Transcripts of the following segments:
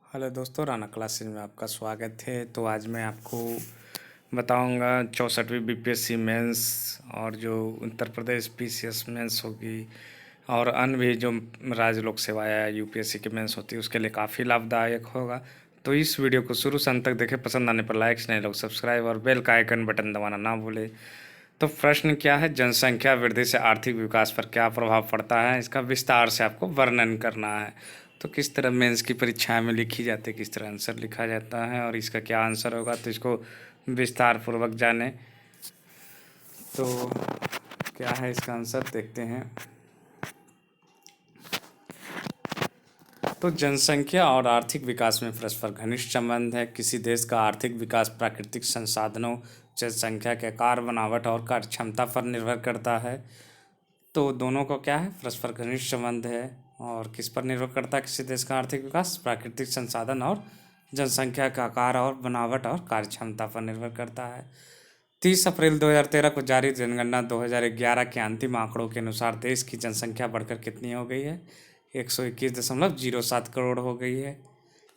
Hello दोस्तों, Rana classes में आपका स्वागत है। तो आज मैं आपको बताऊंगा 64वीं बीपीएससी मेंस और जो उत्तर प्रदेश पीसीएस मेंस होगी और अन्य भी जो राज्य लोक सेवा या यूपीएससी की मेंस होती है उसके लिए काफ़ी लाभदायक होगा। तो इस वीडियो को शुरू से अंत तक देखें। पसंद आने पर लाइक्स नहीं लोग सब्सक्राइब और बेल का आइकन बटन दबाना ना भूले। तो प्रश्न क्या है, जनसंख्या वृद्धि से आर्थिक विकास पर क्या प्रभाव पड़ता है, इसका विस्तार से आपको वर्णन करना है। तो किस तरह मेंस की परीक्षा में लिखी जाती है, किस तरह आंसर लिखा जाता है और इसका क्या आंसर होगा, तो इसको विस्तार पूर्वक जाने। तो क्या है इसका आंसर, देखते हैं। तो जनसंख्या और आर्थिक विकास में परस्पर घनिष्ठ संबंध है। किसी देश का आर्थिक विकास प्राकृतिक संसाधनों, जनसंख्या के आकार, बनावट और कार्य क्षमता पर निर्भर करता है। तो दोनों का क्या है, परस्पर घनिष्ठ संबंध है। और किस पर निर्भर करता है किसी देश का आर्थिक विकास? प्राकृतिक संसाधन और जनसंख्या का आकार और बनावट और कार्य क्षमता पर निर्भर करता है। 30 अप्रैल 2013 को जारी जनगणना 2011 के अंतिम आंकड़ों के अनुसार देश की जनसंख्या बढ़कर कितनी हो गई है? 121.07 करोड़ हो गई है।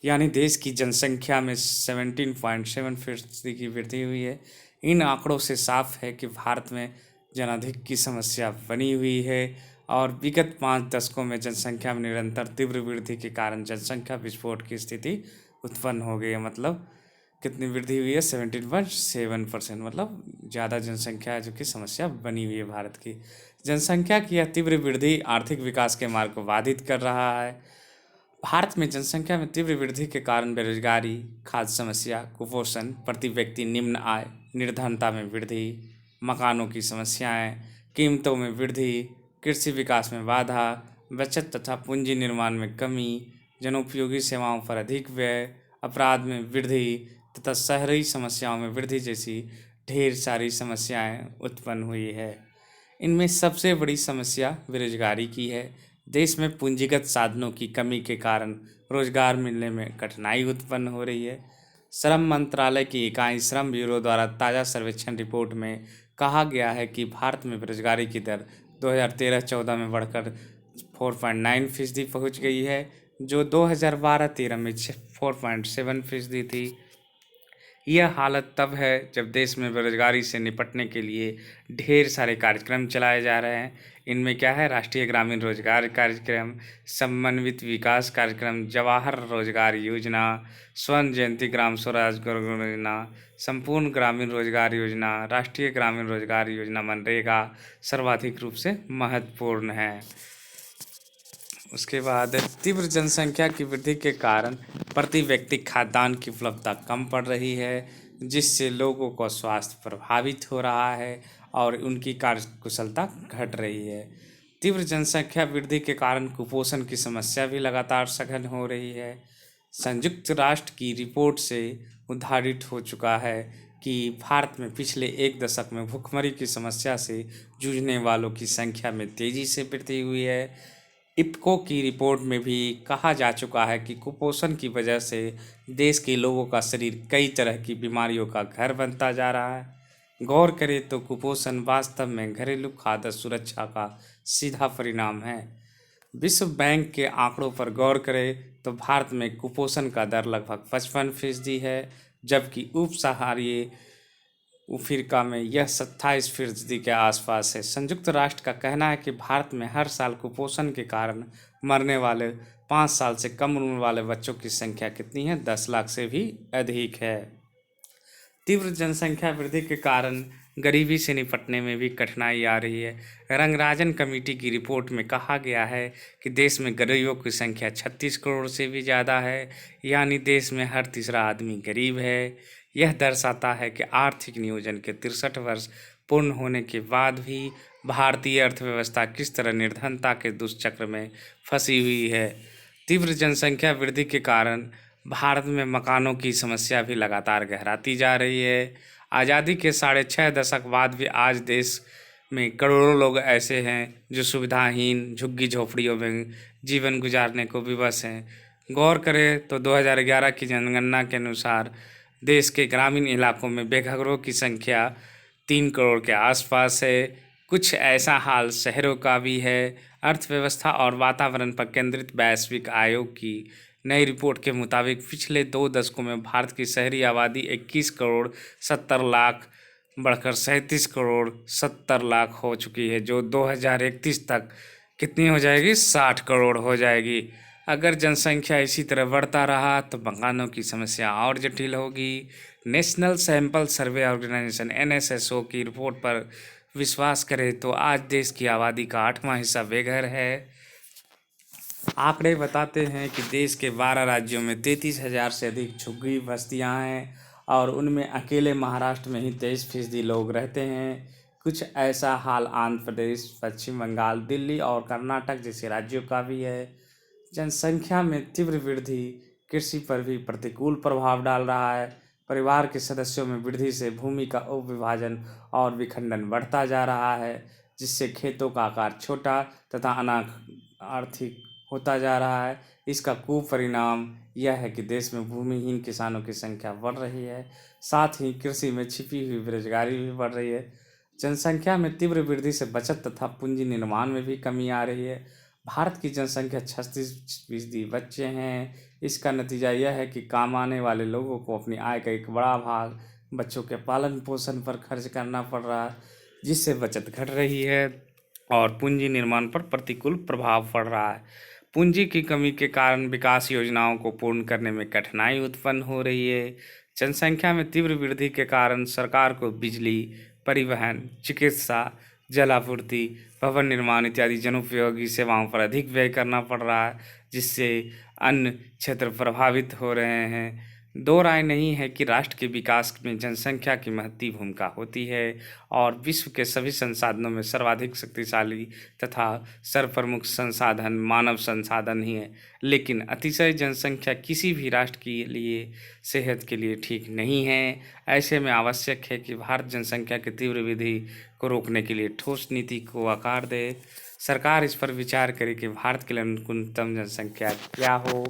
यानी देश की जनसंख्या में 17.7% की वृद्धि हुई है। इन आंकड़ों से साफ है कि भारत में जनाधिक की समस्या बनी हुई है और विगत 5 दशकों में जनसंख्या में निरंतर तीव्र वृद्धि के कारण जनसंख्या विस्फोट की स्थिति उत्पन्न हो गई है। मतलब कितनी वृद्धि हुई है? 17.7%। मतलब ज़्यादा जनसंख्या जो कि समस्या बनी हुई है भारत की। जनसंख्या की यह तीव्र वृद्धि आर्थिक विकास के मार्ग को बाधित कर रहा है। भारत में जनसंख्या में तीव्र वृद्धि के कारण बेरोजगारी, खाद्य समस्या, कुपोषण, प्रति व्यक्ति निम्न आय, निर्धनता में वृद्धि, मकानों की समस्याएं, कीमतों में वृद्धि, कृषि विकास में बाधा, बचत तथा पूंजी निर्माण में कमी, जनोपयोगी सेवाओं पर अधिक व्यय, अपराध में वृद्धि तथा शहरी समस्याओं में वृद्धि जैसी ढेर सारी समस्याएं उत्पन्न हुई है। इनमें सबसे बड़ी समस्या बेरोजगारी की है। देश में पूंजीगत साधनों की कमी के कारण रोजगार मिलने में कठिनाई उत्पन्न हो रही है। श्रम मंत्रालय की इकाई श्रम ब्यूरो द्वारा ताज़ा सर्वेक्षण रिपोर्ट में कहा गया है कि भारत में बेरोजगारी की दर 2013-14 में बढ़कर 4.9% पहुँच गई है, जो 2012-13 में 4.7% थी। यह हालत तब है जब देश में बेरोजगारी से निपटने के लिए ढेर सारे कार्यक्रम चलाए जा रहे हैं। इनमें क्या है? राष्ट्रीय ग्रामीण रोजगार कार्यक्रम, समन्वित विकास कार्यक्रम, जवाहर रोजगार योजना, स्वर्ण जयंती ग्राम स्वराज योजना, संपूर्ण ग्रामीण रोजगार योजना, राष्ट्रीय ग्रामीण रोजगार योजना मनरेगा सर्वाधिक रूप से महत्वपूर्ण है। उसके बाद तीव्र जनसंख्या की वृद्धि के कारण प्रति व्यक्ति खाद्यान्न की उपलब्धता कम पड़ रही है, जिससे लोगों का स्वास्थ्य प्रभावित हो रहा है और उनकी कार्यकुशलता घट रही है। तीव्र जनसंख्या वृद्धि के कारण कुपोषण की समस्या भी लगातार सघन हो रही है। संयुक्त राष्ट्र की रिपोर्ट से उद्घाटित हो चुका है कि भारत में पिछले एक दशक में भूखमरी की समस्या से जूझने वालों की संख्या में तेजी से वृद्धि हुई है। इफ्को की रिपोर्ट में भी कहा जा चुका है कि कुपोषण की वजह से देश के लोगों का शरीर कई तरह की बीमारियों का घर बनता जा रहा है। गौर करें तो कुपोषण वास्तव में घरेलू खाद्य सुरक्षा का सीधा परिणाम है। विश्व बैंक के आंकड़ों पर गौर करें तो भारत में कुपोषण का दर लगभग 55% है, जबकि उप सहाराई अफ्रीका में यह 27% के आसपास है। संयुक्त राष्ट्र का कहना है कि भारत में हर साल कुपोषण के कारण मरने वाले 5 साल से कम उम्र वाले बच्चों की संख्या कितनी है? 10 लाख से भी अधिक है। तीव्र जनसंख्या वृद्धि के कारण गरीबी से निपटने में भी कठिनाई आ रही है। रंगराजन कमेटी की रिपोर्ट में कहा गया है कि देश में गरीबों की संख्या 36 करोड़ से भी ज़्यादा है, यानी देश में हर तीसरा आदमी गरीब है। यह दर्शाता है कि आर्थिक नियोजन के 63 वर्ष पूर्ण होने के बाद भी भारतीय अर्थव्यवस्था किस तरह निर्धनता के दुष्चक्र में फंसी हुई है। तीव्र जनसंख्या वृद्धि के कारण भारत में मकानों की समस्या भी लगातार गहराती जा रही है। आज़ादी के 6.5 दशक बाद भी आज देश में करोड़ों लोग ऐसे हैं जो सुविधाहीन झुग्गी झोपड़ियों में जीवन गुजारने को विवश हैं। गौर करें तो 2011 की जनगणना के अनुसार देश के ग्रामीण इलाकों में बेघरों की संख्या 3 करोड़ के आसपास है। कुछ ऐसा हाल शहरों का भी है। अर्थव्यवस्था और वातावरण पर केंद्रित वैश्विक आयोग की नई रिपोर्ट के मुताबिक पिछले 2 दशकों में भारत की शहरी आबादी 21 करोड़ 70 लाख बढ़कर 37 करोड़ 70 लाख हो चुकी है, जो 2031 तक कितनी हो जाएगी? 60 करोड़ हो जाएगी। अगर जनसंख्या इसी तरह बढ़ता रहा तो मकानों की समस्या और जटिल होगी। National sample survey organisation NSSO की रिपोर्ट पर विश्वास करें तो आज देश की आबादी का 8वां हिस्सा बेघर है। आंकड़े बताते हैं कि देश के 12 राज्यों में 33,000 से अधिक झुग्गी बस्तियां हैं और उनमें अकेले महाराष्ट्र में ही 23% लोग रहते हैं। कुछ ऐसा हाल आंध्र प्रदेश, पश्चिम बंगाल, दिल्ली और कर्नाटक जैसे राज्यों का भी है। जनसंख्या में तीव्र वृद्धि कृषि पर भी प्रतिकूल प्रभाव डाल रहा है। परिवार के सदस्यों में वृद्धि से भूमि का उपविभाजन और विखंडन बढ़ता जा रहा है, जिससे खेतों का आकार छोटा तथा आर्थिक होता जा रहा है। इसका कुपरिणाम यह है कि देश में भूमिहीन किसानों की संख्या बढ़ रही है, साथ ही कृषि में छिपी हुई बेरोजगारी भी बढ़ रही है। जनसंख्या में तीव्र वृद्धि से बचत तथा पूंजी निर्माण में भी कमी आ रही है। भारत की जनसंख्या 36% बच्चे हैं। इसका नतीजा यह है कि काम आने वाले लोगों को अपनी आय का एक बड़ा भाग बच्चों के पालन पोषण पर खर्च करना पड़ रहा है, जिससे बचत घट रही है और पूंजी निर्माण पर प्रतिकूल प्रभाव पड़ रहा है। पूंजी की कमी के कारण विकास योजनाओं को पूर्ण करने में कठिनाई उत्पन्न हो रही है। जनसंख्या में तीव्र वृद्धि के कारण सरकार को बिजली, परिवहन, चिकित्सा, जल आपूर्ति, भवन निर्माण इत्यादि जनोपयोगी सेवाओं पर अधिक व्यय करना पड़ रहा है, जिससे अन्य क्षेत्र प्रभावित हो रहे हैं। दो राय नहीं है कि राष्ट्र के विकास में जनसंख्या की महती भूमिका होती है और विश्व के सभी संसाधनों में सर्वाधिक शक्तिशाली तथा सर्वप्रमुख संसाधन मानव संसाधन ही है। लेकिन अतिशय जनसंख्या किसी भी राष्ट्र के लिए सेहत के लिए ठीक नहीं है। ऐसे में आवश्यक है कि भारत जनसंख्या की तीव्र वृद्धि को रोकने के लिए ठोस नीति को आकार दे। सरकार इस पर विचार करे कि भारत के लिए न्यूनतम जनसंख्या क्या हो।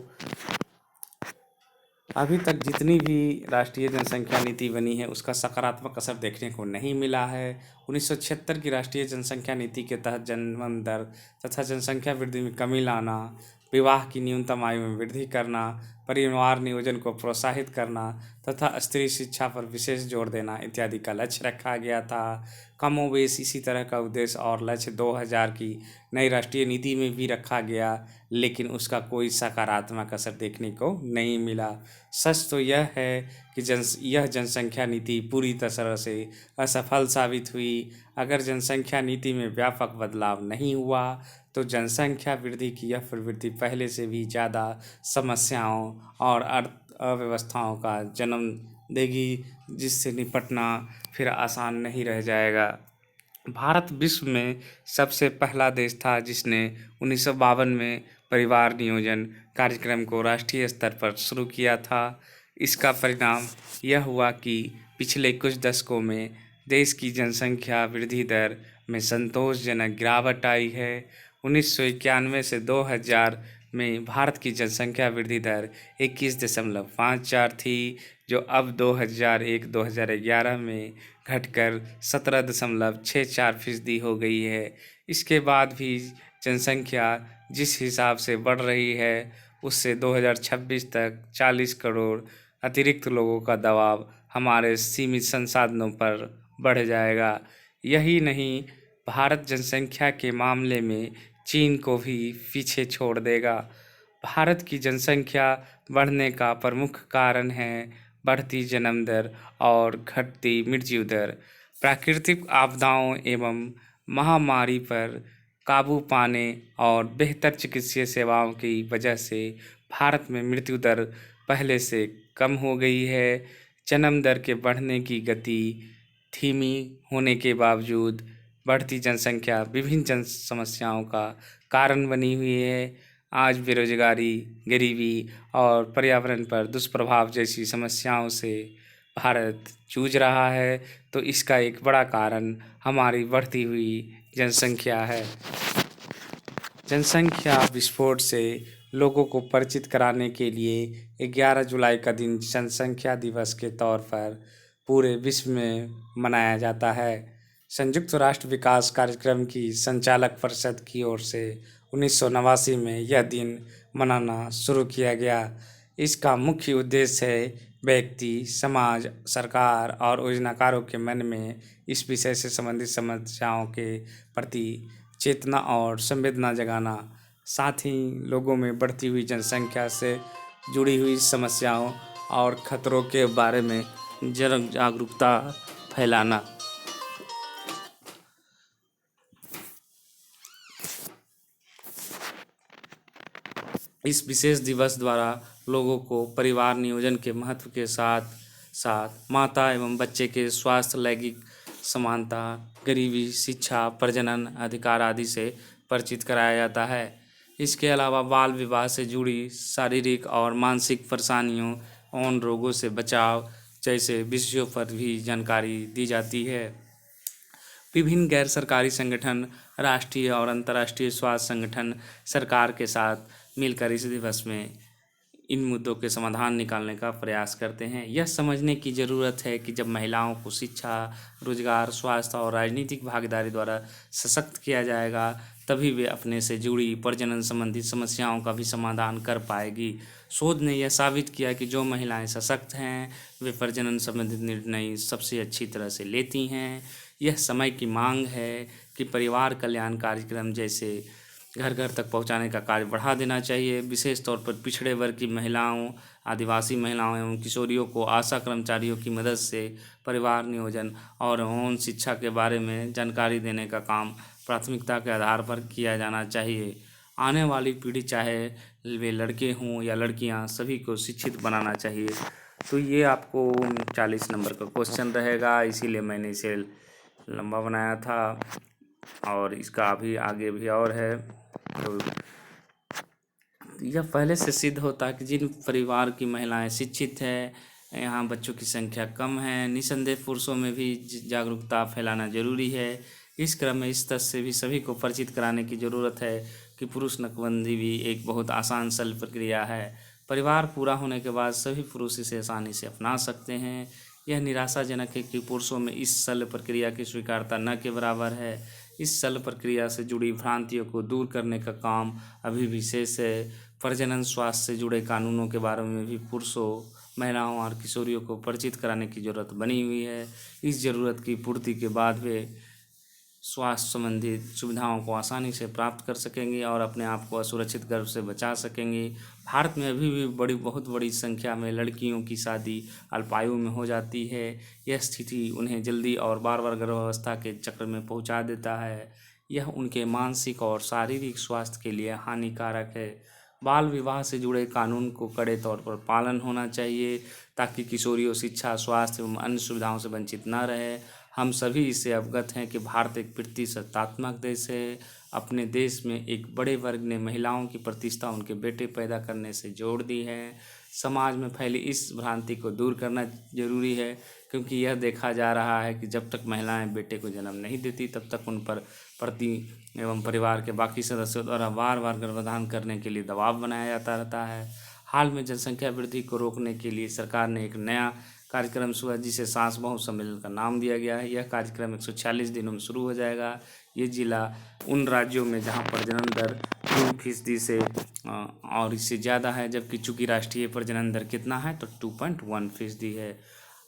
अभी तक जितनी भी राष्ट्रीय जनसंख्या नीति बनी है उसका सकारात्मक असर देखने को नहीं मिला है। 1976 की राष्ट्रीय जनसंख्या नीति के तहत जन्म दर तथा जनसंख्या वृद्धि में कमी लाना, विवाह की न्यूनतम आयु में वृद्धि करना, परिवार नियोजन को प्रोत्साहित करना तथा स्त्री शिक्षा पर विशेष जोर देना इत्यादि का लक्ष्य रखा गया था। कमोबेश इसी तरह का उद्देश्य और लक्ष्य 2000 की नई राष्ट्रीय नीति में भी रखा गया, लेकिन उसका कोई सकारात्मक असर देखने को नहीं मिला। सच तो यह है कि यह जनसंख्या नीति पूरी तरह से असफल साबित हुई। अगर जनसंख्या नीति में व्यापक बदलाव नहीं हुआ तो जनसंख्या वृद्धि की यह प्रवृत्ति पहले से भी ज़्यादा समस्याओं और अव्यवस्थाओं का जन्म देगी, जिससे निपटना फिर आसान नहीं रह जाएगा। भारत विश्व में सबसे पहला देश था जिसने 1952 में परिवार नियोजन कार्यक्रम को राष्ट्रीय स्तर पर शुरू किया था। इसका परिणाम यह हुआ कि पिछले कुछ दशकों में देश की जनसंख्या वृद्धि दर में संतोषजनक गिरावट आई है। 1991 से 2000 में भारत की जनसंख्या वृद्धि दर 21.54 थी, जो अब 2001-2011 में घटकर 17.64% हो गई है। इसके बाद भी जनसंख्या जिस हिसाब से बढ़ रही है उससे 2026 तक 40 करोड़ अतिरिक्त लोगों का दबाव हमारे सीमित संसाधनों पर बढ़ जाएगा। यही नहीं, भारत जनसंख्या के मामले में चीन को भी पीछे छोड़ देगा। भारत की जनसंख्या बढ़ने का प्रमुख कारण है बढ़ती जन्म दर और घटती मृत्यु दर। प्राकृतिक आपदाओं एवं महामारी पर काबू पाने और बेहतर चिकित्सीय सेवाओं की वजह से भारत में मृत्यु दर पहले से कम हो गई है। जन्म दर के बढ़ने की गति धीमी होने के बावजूद बढ़ती जनसंख्या विभिन्न जन समस्याओं का कारण बनी हुई है। आज बेरोजगारी, गरीबी और पर्यावरण पर दुष्प्रभाव जैसी समस्याओं से भारत जूझ रहा है, तो इसका एक बड़ा कारण हमारी बढ़ती हुई जनसंख्या है। जनसंख्या विस्फोट से लोगों को परिचित कराने के लिए 11 जुलाई का दिन जनसंख्या दिवस के तौर पर पूरे विश्व में मनाया जाता है। संयुक्त राष्ट्र विकास कार्यक्रम की संचालक परिषद की ओर से 1989 में यह दिन बनाना शुरू किया गया। इसका मुख्य उद्देश्य है व्यक्ति, समाज, सरकार और योजनाकारों के मन में इस विषय से संबंधित समस्याओं के प्रति चेतना और संवेदना जगाना, साथ ही लोगों में बढ़ती हुई जनसंख्या से जुड़ी हुई समस्याओं और खतरों के बारे में जन जागरूकता फैलाना। इस विशेष दिवस द्वारा लोगों को परिवार नियोजन के महत्व के साथ साथ माता एवं बच्चे के स्वास्थ्य, लैंगिक समानता, गरीबी, शिक्षा, प्रजनन अधिकार आदि से परिचित कराया जाता है। इसके अलावा बाल विवाह से जुड़ी शारीरिक और मानसिक परेशानियों और रोगों से बचाव जैसे विषयों पर भी जानकारी दी जाती है। विभिन्न गैर सरकारी संगठन, राष्ट्रीय और अंतर्राष्ट्रीय स्वास्थ्य संगठन सरकार के साथ मिलकर इस दिवस में इन मुद्दों के समाधान निकालने का प्रयास करते हैं। यह समझने की ज़रूरत है कि जब महिलाओं को शिक्षा, रोजगार, स्वास्थ्य और राजनीतिक भागीदारी द्वारा सशक्त किया जाएगा, तभी वे अपने से जुड़ी प्रजनन संबंधी समस्याओं का भी समाधान कर पाएगी। शोध ने यह साबित किया कि जो महिलाएं सशक्त हैं, वे प्रजनन संबंधित निर्णय सबसे अच्छी तरह से लेती हैं। यह समय की मांग है कि परिवार कल्याण कार्यक्रम जैसे घर घर तक पहुंचाने का कार्य बढ़ा देना चाहिए। विशेष तौर पर पिछड़े वर्ग की महिलाओं, आदिवासी महिलाओं एवं किशोरियों को आशा कर्मचारियों की मदद से परिवार नियोजन और यौन शिक्षा के बारे में जानकारी देने का काम प्राथमिकता के आधार पर किया जाना चाहिए। आने वाली पीढ़ी, चाहे वे लड़के हों या लड़कियां, सभी को शिक्षित बनाना चाहिए। तो ये आपको 40 नंबर का क्वेश्चन रहेगा, इसीलिए मैंने इसे लंबा बनाया था और इसका अभी आगे भी और है। तो यह पहले से सिद्ध होता है कि जिन परिवार की महिलाएं शिक्षित है, यहाँ बच्चों की संख्या कम है। निसंदेह पुरुषों में भी जागरूकता फैलाना जरूरी है। इस क्रम में इस तथ्य से भी सभी को परिचित कराने की ज़रूरत है कि पुरुष नकबंदी भी एक बहुत आसान सरल प्रक्रिया है। परिवार पूरा होने के बाद सभी पुरुष इसे आसानी से अपना सकते हैं। यह निराशाजनक है कि पुरुषों में इस सरल प्रक्रिया की स्वीकारता न के बराबर है। इस सरल प्रक्रिया से जुड़ी भ्रांतियों को दूर करने का काम अभी भी शेष है। प्रजनन स्वास्थ्य से जुड़े कानूनों के बारे में भी पुरुषों, महिलाओं और किशोरियों को परिचित कराने की जरूरत बनी हुई है। इस जरूरत की पूर्ति के बाद वे स्वास्थ्य संबंधित सुविधाओं को आसानी से प्राप्त कर सकेंगे और अपने आप को असुरक्षित गर्भ से बचा सकेंगे। भारत में अभी भी बहुत बड़ी संख्या में लड़कियों की शादी अल्पायु में हो जाती है। यह स्थिति उन्हें जल्दी और बार बार गर्भावस्था के चक्र में पहुंचा देता है। यह उनके मानसिक और शारीरिक स्वास्थ्य के लिए हानिकारक है। बाल विवाह से जुड़े कानून को कड़े तौर पर पालन होना चाहिए ताकि किशोरियों शिक्षा, स्वास्थ्य एवं अन्य सुविधाओं से वंचित न रहे। हम सभी इससे अवगत हैं कि भारत एक प्रतिशतात्मक देश है। अपने देश में एक बड़े वर्ग ने महिलाओं की प्रतिष्ठा उनके बेटे पैदा करने से जोड़ दी है। समाज में फैली इस भ्रांति को दूर करना जरूरी है, क्योंकि यह देखा जा रहा है कि जब तक महिलाएं बेटे को जन्म नहीं देती, तब तक उन पर पति एवं परिवार के बाकी सदस्यों द्वारा बार बार गर्भाधान करने के लिए दबाव बनाया जाता रहता है। हाल में जनसंख्या वृद्धि को रोकने के लिए सरकार ने एक नया कार्यक्रम शुरू जिसे सांस बहु सम्मेलन का नाम दिया गया है। यह कार्यक्रम 146 दिनों में शुरू हो जाएगा। ये जिला उन राज्यों में जहां प्रजनन दर 3% से और इससे ज़्यादा है, जबकि चूँकि राष्ट्रीय प्रजनन दर कितना है तो 2.1% है।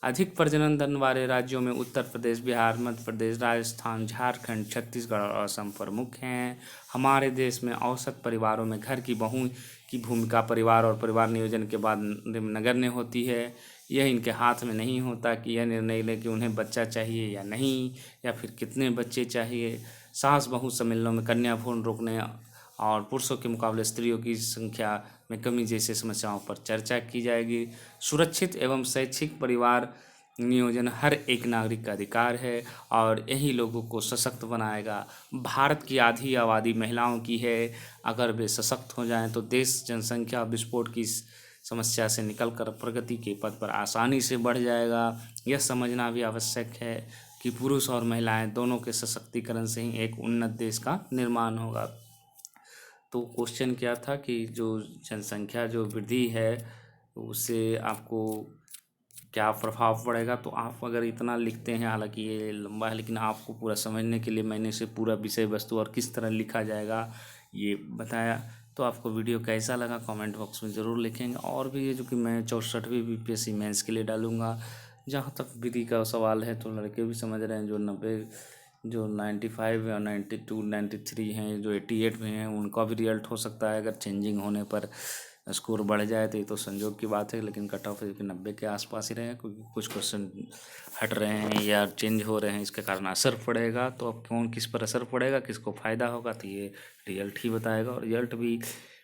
अधिक प्रजनन दर वाले राज्यों में उत्तर प्रदेश, बिहार, मध्य प्रदेश, राजस्थान, झारखंड, छत्तीसगढ़ और असम प्रमुख हैं। हमारे देश में औसत परिवारों में घर की बहू की भूमिका परिवार और परिवार नियोजन के बाद नगण्य होती है। यह इनके हाथ में नहीं होता कि यह निर्णय लें कि उन्हें बच्चा चाहिए या नहीं, या फिर कितने बच्चे चाहिए। सास बहू सम्मेलनों में कन्या भ्रूण रोकने और पुरुषों के मुकाबले स्त्रियों की संख्या में कमी जैसे समस्याओं पर चर्चा की जाएगी। सुरक्षित एवं शैक्षिक परिवार नियोजन हर एक नागरिक का अधिकार है और यही लोगों को सशक्त बनाएगा। भारत की आधी आबादी महिलाओं की है। अगर वे सशक्त हो जाएं तो देश जनसंख्या विस्फोट की समस्या से निकलकर प्रगति के पथ पर आसानी से बढ़ जाएगा। यह समझना भी आवश्यक है कि पुरुष और महिलाएं दोनों के सशक्तिकरण से ही एक उन्नत देश का निर्माण होगा। तो क्वेश्चन क्या था कि जो जनसंख्या जो वृद्धि है उससे आपको क्या प्रभाव पड़ेगा। तो आप अगर इतना लिखते हैं, हालांकि ये लंबा है, लेकिन आपको पूरा समझने के लिए मैंने इसे पूरा विषय वस्तु और किस तरह लिखा जाएगा ये बताया। तो आपको वीडियो कैसा लगा कमेंट बॉक्स में ज़रूर लिखेंगे। और भी ये जो कि मैं 64वीं बीपीएससी मेंस के लिए डालूँगा। जहाँ तक विधि का सवाल है तो लड़के भी समझ रहे हैं, जो 95 या 92 93 हैं, जो 88 में हैं, उनका भी रिजल्ट हो सकता है अगर चेंजिंग होने पर स्कोर बढ़ जाए तो। ये तो संजोग की बात है, लेकिन कट ऑफ 90 के आसपास ही रहे, क्योंकि कुछ क्वेश्चन हट रहे हैं या चेंज हो रहे हैं, इसके कारण असर पड़ेगा। तो अब कौन किस पर असर पड़ेगा, किसको फ़ायदा होगा, तो ये रिजल्ट ही बताएगा। और रिजल्ट भी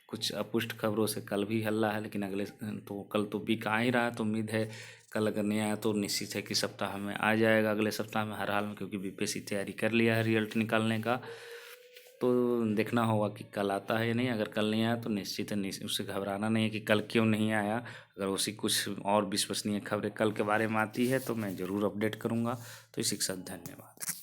कुछ अपुष्ट खबरों से कल भी हल्ला है, लेकिन अगले तो कल तो वीक आ ही रहा है, तो उम्मीद है कल अगर नहीं आया तो निश्चित है कि सप्ताह में आ जाएगा, अगले सप्ताह में हर हाल में, क्योंकि बीपीएससी तैयारी कर लिया है रिजल्ट निकालने का। तो देखना होगा कि कल आता है या नहीं। अगर कल नहीं आया तो निश्चित है, उससे घबराना नहीं है कि कल क्यों नहीं आया। अगर उसी कुछ और विश्वसनीय खबरें कल के बारे में आती है तो मैं ज़रूर अपडेट करूँगा। तो इसी के साथ धन्यवाद।